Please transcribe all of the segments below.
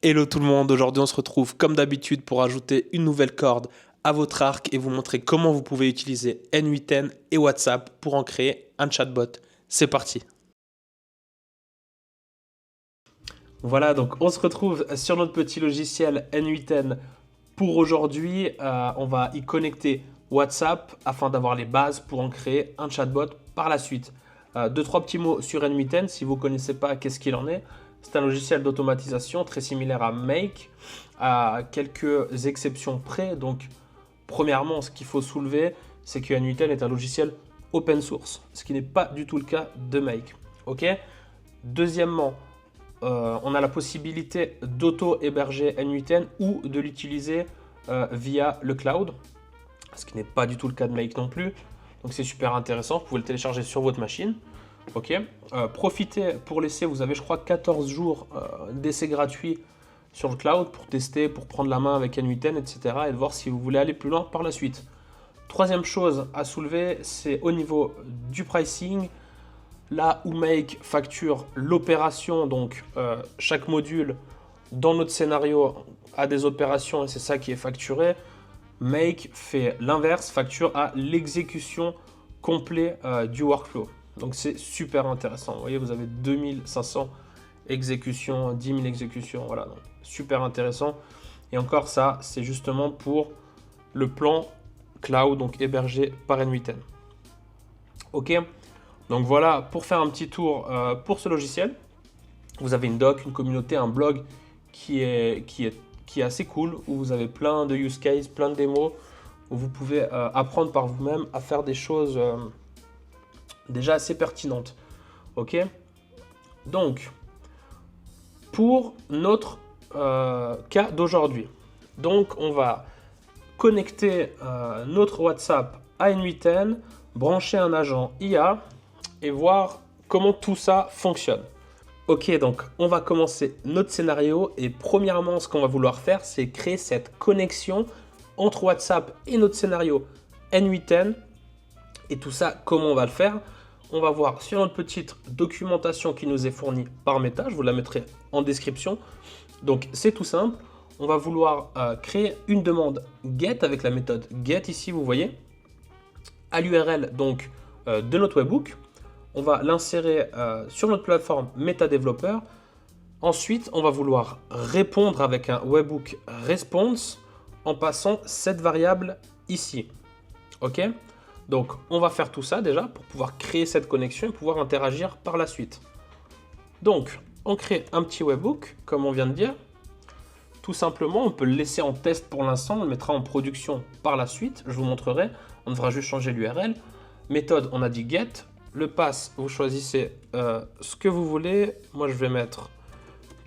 Hello tout le monde, aujourd'hui on se retrouve comme d'habitude pour ajouter une nouvelle corde à votre arc et vous montrer comment vous pouvez utiliser N8N et WhatsApp pour en créer un chatbot. C'est parti. Voilà, donc on se retrouve sur notre petit logiciel N8N pour aujourd'hui. On va y connecter WhatsApp afin d'avoir les bases pour en créer un chatbot par la suite. Deux, trois petits mots sur N8N, si vous ne connaissez pas qu'est-ce qu'il en est. C'est un logiciel d'automatisation très similaire à Make, à quelques exceptions près. Donc, premièrement, ce qu'il faut soulever, c'est que N8N est un logiciel open source, ce qui n'est pas du tout le cas de Make. Ok. Deuxièmement, on a la possibilité d'auto-héberger N8N ou de l'utiliser via le cloud, ce qui n'est pas du tout le cas de Make non plus. Donc c'est super intéressant, vous pouvez le télécharger sur votre machine. Ok. Profitez pour laisser, vous avez je crois 14 jours d'essai gratuit sur le cloud pour tester, pour prendre la main avec N8N, etc. et de voir si vous voulez aller plus loin par la suite. Troisième chose à soulever, c'est au niveau du pricing. Là où Make facture l'opération, donc chaque module dans notre scénario a des opérations et c'est ça qui est facturé. Make fait l'inverse, facture à l'exécution complète du workflow. Donc c'est super intéressant. Vous voyez, vous avez 2500 exécutions, 10 000 exécutions. Voilà, donc super intéressant. Et encore ça, c'est justement pour le plan cloud, donc hébergé par N8N. Ok, donc voilà pour faire un petit tour pour ce logiciel. Vous avez une doc, une communauté, un blog qui est assez cool, où vous avez plein de use cases, plein de démos, où vous pouvez apprendre par vous-même à faire des choses déjà assez pertinentes. Ok. Donc, pour notre cas d'aujourd'hui, donc on va connecter notre WhatsApp à N8N, brancher un agent IA et voir comment tout ça fonctionne. Ok, donc on va commencer notre scénario et premièrement, ce qu'on va vouloir faire, c'est créer cette connexion entre WhatsApp et notre scénario N8N. Et tout ça, comment on va le faire? On va voir sur notre petite documentation qui nous est fournie par Meta, je vous la mettrai en description. Donc c'est tout simple, on va vouloir créer une demande GET avec la méthode GET ici, vous voyez, à l'URL donc de notre webhook. On va l'insérer sur notre plateforme MetaDeveloper. Ensuite, on va vouloir répondre avec un webhook response en passant cette variable ici. Ok? Donc, on va faire tout ça déjà pour pouvoir créer cette connexion et pouvoir interagir par la suite. Donc, on crée un petit webhook, comme on vient de dire. Tout simplement, on peut le laisser en test pour l'instant, on le mettra en production par la suite. Je vous montrerai, on devra juste changer l'URL. Méthode, on a dit get. Le pass, vous choisissez ce que vous voulez. Moi, je vais mettre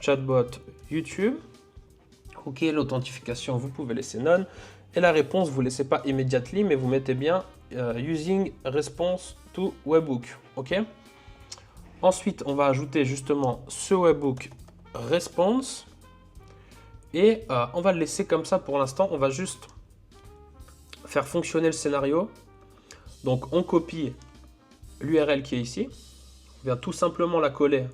chatbot YouTube. Ok, l'authentification, vous pouvez laisser none. Et la réponse, vous ne laissez pas immediately, mais vous mettez bien using response to webhook. Ok. Ensuite, on va ajouter justement ce webhook response. Et on va le laisser comme ça pour l'instant. On va juste faire fonctionner le scénario. Donc, on copie l'URL qui est ici. On vient tout simplement la coller.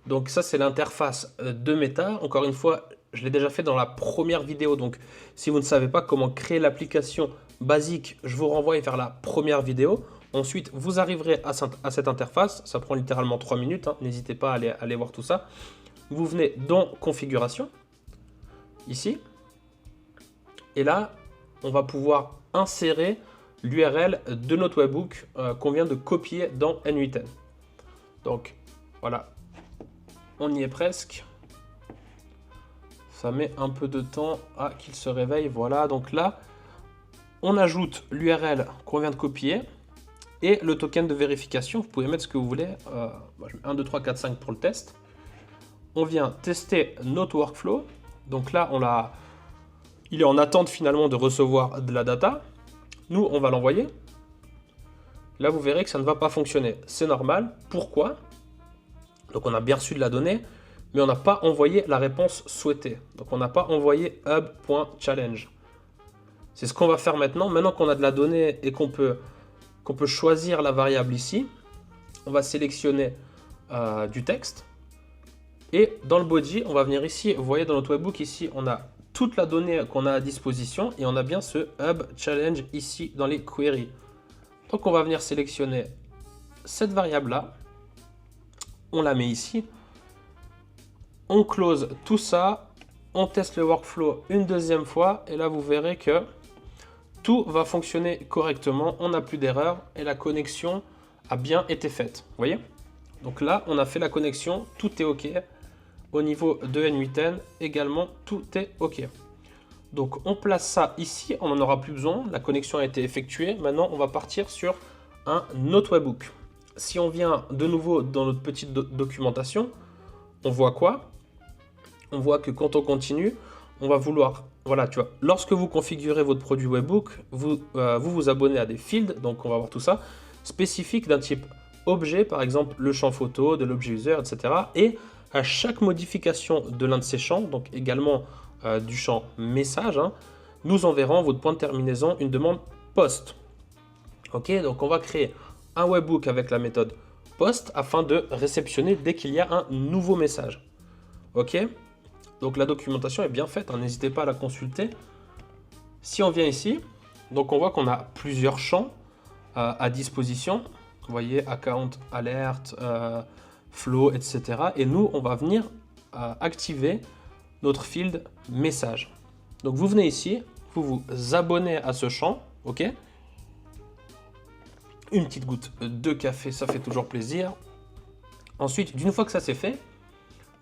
Donc ça, c'est l'interface de Meta. Encore une fois, je l'ai déjà fait dans la première vidéo. Donc si vous ne savez pas comment créer l'application basique, je vous renvoie vers la première vidéo. Ensuite, vous arriverez à cette interface. Ça prend littéralement 3 minutes. Hein. N'hésitez pas à aller voir tout ça. Vous venez dans Configuration, ici. Et là, on va pouvoir insérer l'URL de notre webhook qu'on vient de copier dans N8N. Donc voilà, on y est presque. Ça met un peu de temps à qu'il se réveille. Voilà, donc là, on ajoute l'URL qu'on vient de copier et le token de vérification. Vous pouvez mettre ce que vous voulez. Je mets 1, 2, 3, 4, 5 pour le test. On vient tester notre workflow. Donc là, il est en attente finalement de recevoir de la data. Nous, on va l'envoyer. Là, vous verrez que ça ne va pas fonctionner. C'est normal. Pourquoi? Donc, on a bien reçu de la donnée, mais on n'a pas envoyé la réponse souhaitée. Donc, on n'a pas envoyé hub.challenge. C'est ce qu'on va faire maintenant. Maintenant qu'on a de la donnée et qu'on peut choisir la variable ici, on va sélectionner du texte. Et dans le body, on va venir ici, vous voyez dans notre webbook ici, on a toute la donnée qu'on a à disposition et on a bien ce Hub Challenge ici dans les queries. Donc on va venir sélectionner cette variable-là, on la met ici, on close tout ça, on teste le workflow une deuxième fois et là vous verrez que tout va fonctionner correctement, on n'a plus d'erreur et la connexion a bien été faite. Vous voyez? Donc là, on a fait la connexion, tout est OK. Au niveau de N8N, également, tout est OK. Donc on place ça ici, on n'en aura plus besoin, la connexion a été effectuée. Maintenant, on va partir sur un autre webbook. Si on vient de nouveau dans notre petite documentation, on voit quoi? On voit que quand on continue, on va vouloir, voilà, tu vois, lorsque vous configurez votre produit webbook, vous vous abonnez à des fields, donc on va voir tout ça, spécifiques d'un type objet, par exemple le champ photo, de l'objet user, etc. Et à chaque modification de l'un de ces champs, donc également du champ message, hein, nous enverrons votre point de terminaison une demande post. Ok, donc on va créer un webbook avec la méthode post afin de réceptionner dès qu'il y a un nouveau message. Ok, donc la documentation est bien faite, hein, n'hésitez pas à la consulter. Si on vient ici, donc on voit qu'on a plusieurs champs à disposition. Vous voyez, account, alert, flow, etc. Et nous, on va venir activer notre field message. Donc vous venez ici, vous vous abonnez à ce champ, ok? Une petite goutte de café, ça fait toujours plaisir. Ensuite, d'une fois que ça c'est fait,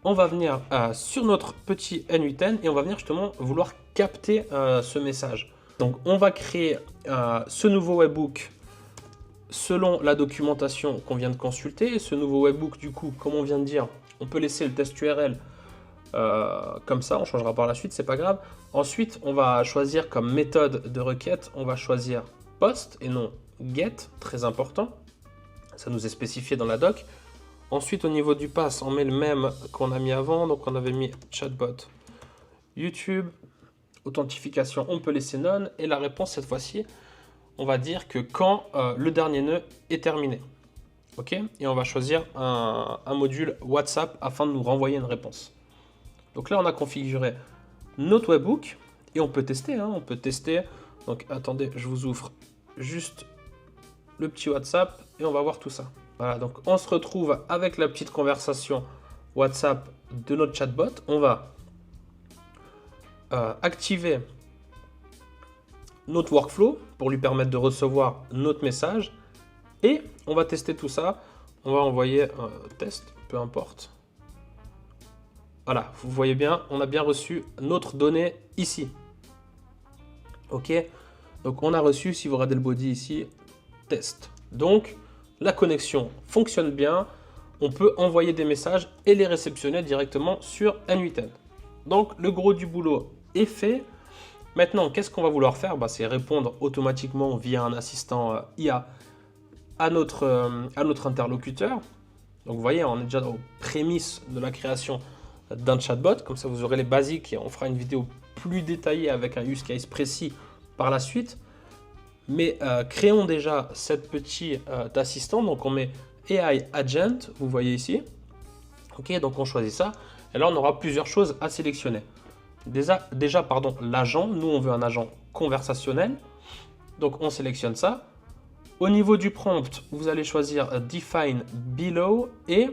on va venir sur notre petit N8N et on va venir justement vouloir capter ce message. Donc on va créer ce nouveau webbook selon la documentation qu'on vient de consulter. Ce nouveau webbook, du coup, comme on vient de dire, on peut laisser le test URL comme ça, on changera par la suite, c'est pas grave. Ensuite, on va choisir comme méthode de requête, on va choisir post et non get, très important. Ça nous est spécifié dans la doc. Ensuite, au niveau du pass, on met le même qu'on a mis avant, donc on avait mis chatbot YouTube. Authentification, on peut laisser none. Et la réponse, cette fois-ci, on va dire que quand le dernier nœud est terminé. Ok, et on va choisir un module WhatsApp afin de nous renvoyer une réponse. Donc là, on a configuré notre webbook et on peut tester. Hein, on peut tester. Donc attendez, je vous ouvre juste le petit WhatsApp et on va voir tout ça. Voilà, donc on se retrouve avec la petite conversation WhatsApp de notre chatbot. On va activer notre workflow pour lui permettre de recevoir notre message et on va tester tout ça. On va envoyer un test, peu importe. Voilà, vous voyez bien, on a bien reçu notre donnée ici. Ok, donc on a reçu, si vous regardez le body ici, test. Donc la connexion fonctionne bien, on peut envoyer des messages et les réceptionner directement sur N8N. Donc le gros du boulot est fait. Maintenant, qu'est-ce qu'on va vouloir faire? C'est répondre automatiquement via un assistant IA à notre interlocuteur. Donc vous voyez, on est déjà aux prémices de la création d'un chatbot. Comme ça, vous aurez les basiques et on fera une vidéo plus détaillée avec un use case précis par la suite. Mais créons déjà cette petite assistant. Donc on met AI Agent, vous voyez ici. Ok, donc on choisit ça. Et là, on aura plusieurs choses à sélectionner. Déjà, pardon, l'agent. Nous, on veut un agent conversationnel. Donc, on sélectionne ça. Au niveau du prompt, vous allez choisir Define Below. Et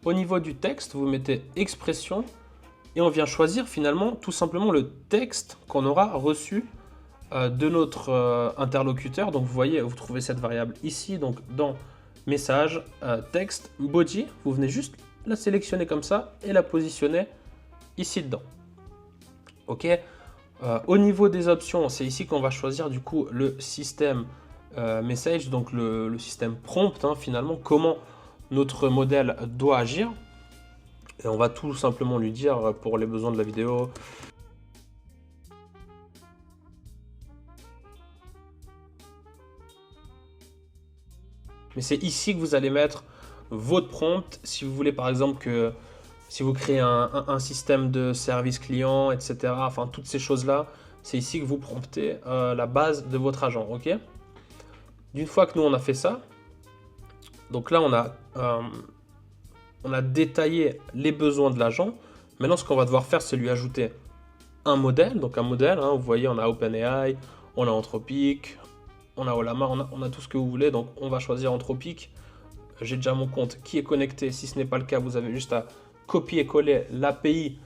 au niveau du texte, vous mettez expression. Et on vient choisir finalement tout simplement le texte qu'on aura reçu de notre interlocuteur. Donc, vous voyez, vous trouvez cette variable ici. Donc, dans message, texte, body. Vous venez juste la sélectionner comme ça et la positionner ici dedans. Ok, au niveau des options, c'est ici qu'on va choisir du coup le système message, donc le système prompt, hein, finalement, comment notre modèle doit agir. Et on va tout simplement lui dire pour les besoins de la vidéo. Mais c'est ici que vous allez mettre votre prompt. Si vous voulez par exemple que si vous créez un système de service client, etc. Enfin, toutes ces choses-là, c'est ici que vous promptez la base de votre agent. Ok. D'une fois que nous, on a fait ça, donc là, on a on a détaillé les besoins de l'agent. Maintenant, ce qu'on va devoir faire, c'est lui ajouter un modèle. Donc un modèle, hein, vous voyez, on a OpenAI, on a Anthropic, on a Ollama, on a tout ce que vous voulez. Donc on va choisir Anthropic. J'ai déjà mon compte qui est connecté. Si ce n'est pas le cas, vous avez juste à copier-coller l'API,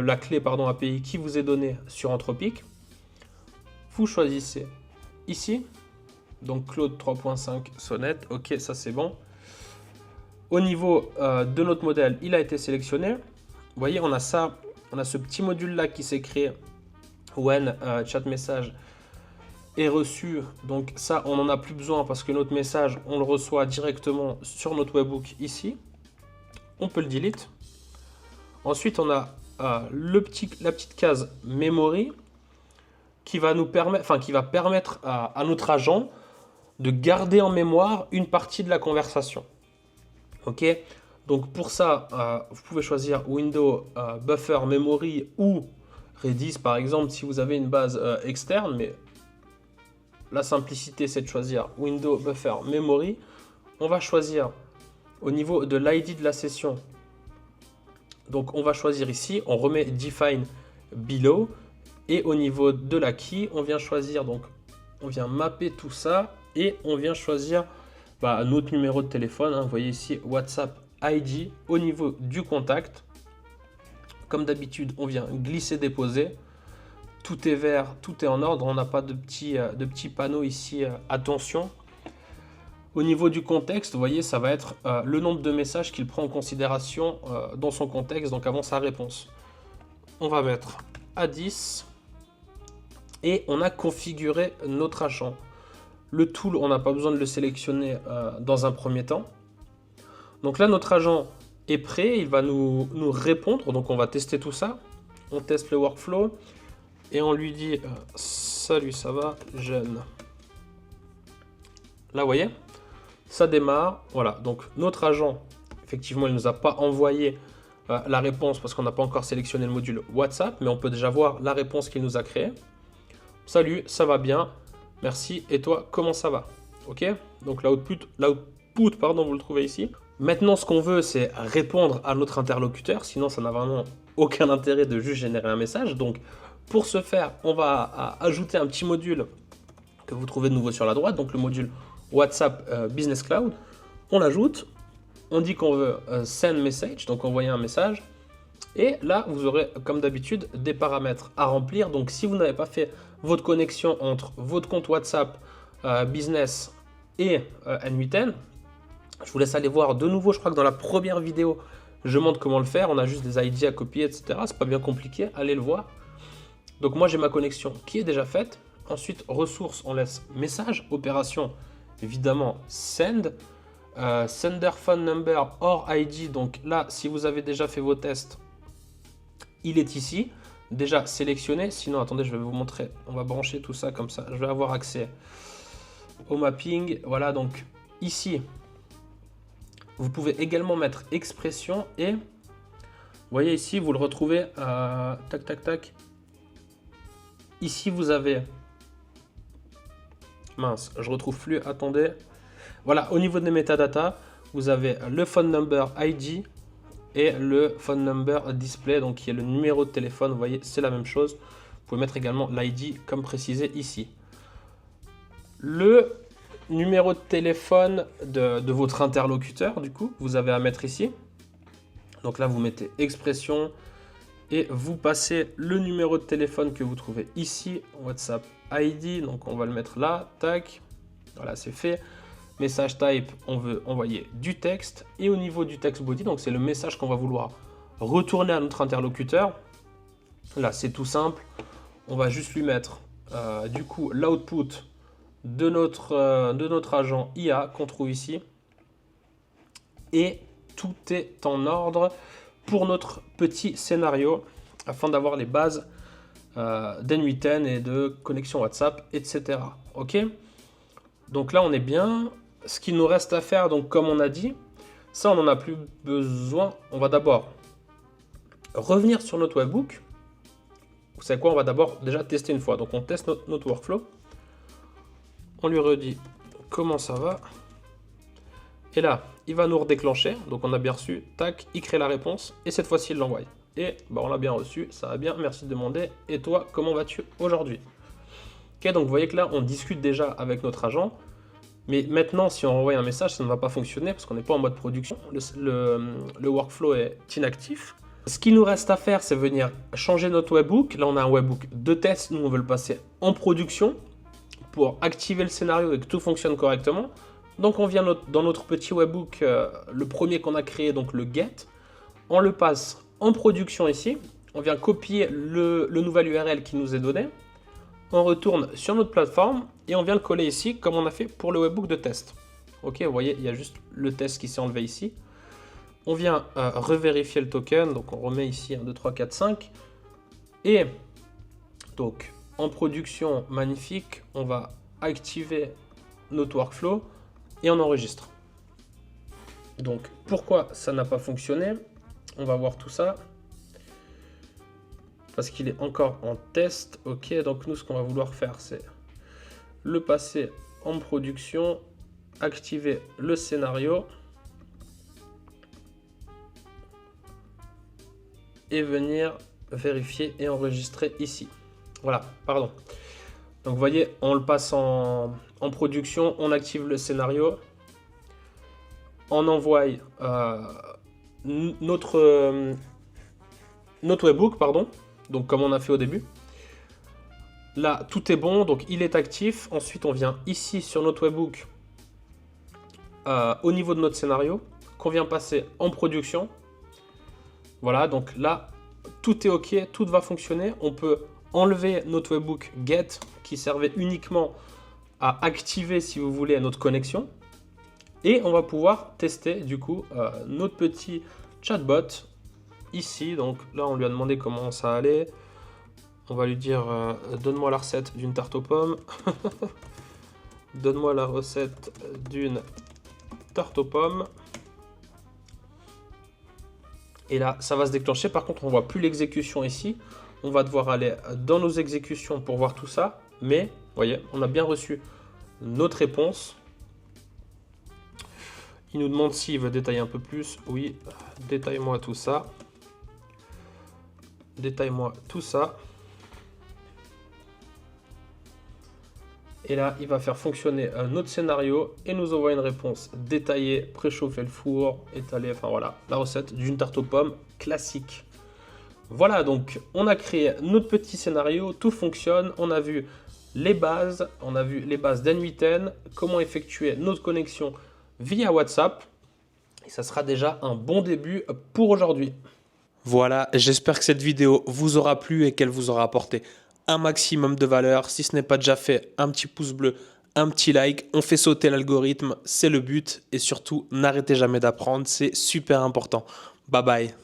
la clé pardon, API qui vous est donnée sur Anthropic. Vous choisissez ici, donc Claude 3.5 Sonnet, ok, ça c'est bon. Au niveau de notre modèle, il a été sélectionné. Vous voyez, on a ça, on a ce petit module là qui s'est créé when chat message est reçu. Donc ça, on n'en a plus besoin parce que notre message, on le reçoit directement sur notre webhook ici. On peut le delete. Ensuite, on a la petite case memory qui va nous permettre, enfin qui va permettre à notre agent de garder en mémoire une partie de la conversation. Ok, donc pour ça, vous pouvez choisir Windows Buffer Memory ou Redis par exemple si vous avez une base externe, mais la simplicité c'est de choisir Windows Buffer Memory. On va choisir au niveau de l'ID de la session. Donc on va choisir ici, on remet Define Below. Et au niveau de la key, on vient choisir, donc on vient mapper tout ça et on vient choisir notre numéro de téléphone. Hein, vous voyez ici WhatsApp ID au niveau du contact. Comme d'habitude, on vient glisser-déposer. Tout est vert, tout est en ordre. On n'a pas de petits panneaux ici. Attention. Au niveau du contexte, vous voyez, ça va être le nombre de messages qu'il prend en considération dans son contexte, donc avant sa réponse. On va mettre à 10. Et on a configuré notre agent. Le tool, on n'a pas besoin de le sélectionner dans un premier temps. Donc là, notre agent est prêt, il va nous répondre. Donc on va tester tout ça. On teste le workflow et on lui dit salut, ça va, jeune. Là, vous voyez, ça démarre. Voilà, donc notre agent, effectivement, il ne nous a pas envoyé la réponse parce qu'on n'a pas encore sélectionné le module WhatsApp, mais on peut déjà voir la réponse qu'il nous a créée. Salut, ça va bien, merci, et toi, comment ça va? Ok, donc l'output, pardon, vous le trouvez ici. Maintenant, ce qu'on veut, c'est répondre à notre interlocuteur, sinon ça n'a vraiment aucun intérêt de juste générer un message. Donc, pour ce faire, on va ajouter un petit module que vous trouvez de nouveau sur la droite, donc le module WhatsApp Business Cloud. On l'ajoute, on dit qu'on veut send message, donc envoyer un message. Et là, vous aurez, comme d'habitude, des paramètres à remplir. Donc, si vous n'avez pas fait votre connexion entre votre compte WhatsApp Business et N8N, je vous laisse aller voir de nouveau. Je crois que dans la première vidéo, je montre comment le faire. On a juste des ID à copier, etc. C'est pas bien compliqué. Allez le voir. Donc, moi, j'ai ma connexion qui est déjà faite. Ensuite, ressources, on laisse message. Opération, évidemment, send. Sender phone number or ID. Donc là, si vous avez déjà fait vos tests, il est ici, déjà sélectionné. Sinon, attendez, je vais vous montrer. On va brancher tout ça comme ça. Je vais avoir accès au mapping. Voilà, donc ici, vous pouvez également mettre expression. Et vous voyez ici, vous le retrouvez. Tac, tac, tac. Ici, vous avez... Mince, je retrouve plus. Attendez. Voilà, au niveau des métadatas, vous avez le phone number ID et le phone number display, donc qui est le numéro de téléphone. Vous voyez, c'est la même chose. Vous pouvez mettre également l'ID comme précisé ici. Le numéro de téléphone de votre interlocuteur, du coup, vous avez à mettre ici. Donc là, vous mettez expression et vous passez le numéro de téléphone que vous trouvez ici, WhatsApp ID. Donc on va le mettre là, tac. Voilà, c'est fait. Message type, on veut envoyer du texte. Et au niveau du text body, donc c'est le message qu'on va vouloir retourner à notre interlocuteur. Là, c'est tout simple. On va juste lui mettre du coup l'output de notre agent IA qu'on trouve ici. Et tout est en ordre pour notre petit scénario afin d'avoir les bases d'N8N et de connexion WhatsApp, etc. Ok? Donc là, on est bien. Ce qu'il nous reste à faire, donc comme on a dit, ça on n'en a plus besoin. On va d'abord revenir sur notre webhook. Vous savez quoi, on va d'abord déjà tester une fois. Donc on teste notre workflow. On lui redit comment ça va. Et là, il va nous redéclencher. Donc on a bien reçu, tac, il crée la réponse. Et cette fois-ci, il l'envoie. Et bah, on l'a bien reçu, ça va bien, merci de demander. Et toi, comment vas-tu aujourd'hui? Ok, donc vous voyez que là, on discute déjà avec notre agent. Mais maintenant, si on envoie un message, ça ne va pas fonctionner parce qu'on n'est pas en mode production. Le workflow est inactif. Ce qu'il nous reste à faire, c'est venir changer notre webhook. Là, on a un webhook de test. Nous, on veut le passer en production pour activer le scénario et que tout fonctionne correctement. Donc, on vient dans notre petit webhook, le premier qu'on a créé, donc le get. On le passe en production ici. On vient copier le nouvel URL qui nous est donné. On retourne sur notre plateforme et on vient le coller ici comme on a fait pour le webhook de test. Ok, vous voyez, il y a juste le test qui s'est enlevé ici. On vient revérifier le token, donc on remet ici 1, 2, 3, 4, 5. Et donc en production, magnifique, on va activer notre workflow et on enregistre. Donc pourquoi ça n'a pas fonctionné? On va voir tout ça. Parce qu'il est encore en test. Ok, donc nous, ce qu'on va vouloir faire, c'est le passer en production, activer le scénario et venir vérifier et enregistrer ici. Voilà, pardon. Donc vous voyez, on le passe en production, on active le scénario, on envoie notre webhook, pardon. Donc comme on a fait au début. Là, tout est bon, donc il est actif. Ensuite, on vient ici sur notre webhook, au niveau de notre scénario, qu'on vient passer en production. Voilà, donc là, tout est OK, tout va fonctionner. On peut enlever notre webhook get, qui servait uniquement à activer, si vous voulez, notre connexion. Et on va pouvoir tester, du coup, notre petit chatbot ici. Donc là, on lui a demandé comment ça allait. On va lui dire donne-moi la recette d'une tarte aux pommes. Donne-moi la recette d'une tarte aux pommes. Et là, ça va se déclencher. Par contre, on ne voit plus l'exécution ici. On va devoir aller dans nos exécutions pour voir tout ça. Mais, vous voyez, on a bien reçu notre réponse. Il nous demande s'il veut détailler un peu plus. Oui, détaille-moi tout ça. Détaille-moi tout ça. Et là, il va faire fonctionner notre scénario et nous envoie une réponse détaillée, préchauffer le four, étaler, enfin voilà, la recette d'une tarte aux pommes classique. Voilà, donc on a créé notre petit scénario, tout fonctionne, on a vu les bases, d'N8N, comment effectuer notre connexion via WhatsApp. Et ça sera déjà un bon début pour aujourd'hui. Voilà, j'espère que cette vidéo vous aura plu et qu'elle vous aura apporté un maximum de valeur. Si ce n'est pas déjà fait, un petit pouce bleu, un petit like. On fait sauter l'algorithme, c'est le but. Et surtout, n'arrêtez jamais d'apprendre, c'est super important. Bye bye.